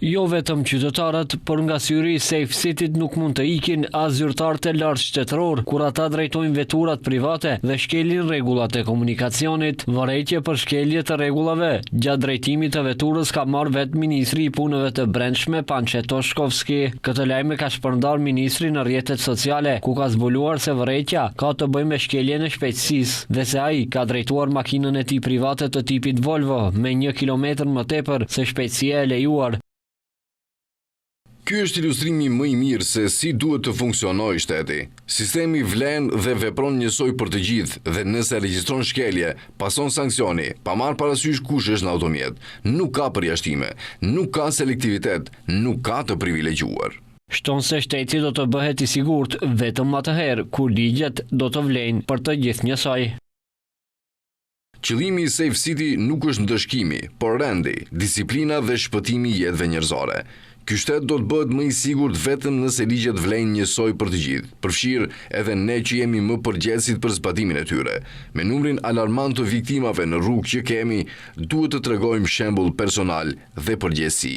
Jo vetëm qytetarët, por nga syri i Safe City-t nuk mund të ikin as zyrtarët e lartë shtetëror, kur ata drejtojnë veturat private dhe shkelin rregullat e komunikacionit. Vërejtje për shkelje të rregullave gjatë drejtimit të veturës ka marrë vetë ministri i punëve të brendshme Pançet Toshkovski. Këtë lajm e ka shpërndar ministri në rrjetet sociale, ku ka zbuluar se vërejtja ka të bëjë me shkeljen e shpejtësisë dhe se ai ka drejtuar makinën e tij private të tipit Volvo me 1 kilometër më tepër se shpejtësia e lejuar. Ky është ilustrimi më i mirë se si duhet të funksionojë shteti. Sistemi vlen dhe vepron njësoj për të gjithë dhe nëse regjistron shkelje, pason sanksioni, pa marrë parasysh kush është në automjet. Nuk ka përjashtime, nuk ka selektivitet, nuk ka të privilegjuar. Shton se shteti do të bëhet i sigurt vetëm atëherë kur ligjet do të vlejnë për të gjithë njësoj. Qëllimi i Safe City nuk është ndëshkimi, por rendi, disiplina dhe shpëtimi i jetëve njerëzore. Ky shtet do të bëhet më i sigurt vetëm nëse ligjet vlejnë njësoj për të gjithë, përfshirë edhe ne që jemi më përgjegjësit për zbatimin e tyre. Me numrin alarmant të viktimave në rrugë që kemi, duhet të tregojmë shembull personal dhe përgjegjësi.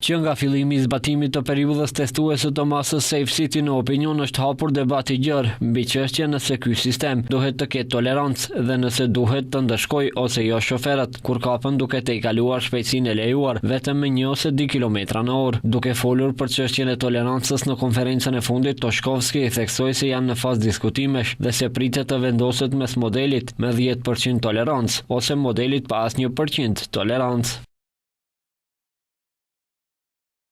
Që nga fillimi i zbatimit të periudhës testuese të masës Safe City në opinion është hapur debati i gjerë mbi çështjen nëse ky sistem duhet të ketë tolerancë dhe nëse duhet të ndëshkojë ose jo shoferët kur kapen duke tejkaluar shpejtësinë e lejuar vetëm me 1 ose 2 kilometra në orë. Duke folur për çështjen e tolerancës në konferencën e fundit, Toshkovski i theksoi se janë në fazë diskutimesh dhe se pritet të vendoset mes modelit me 10% tolerancë ose modelit pa asnjë % tolerancë.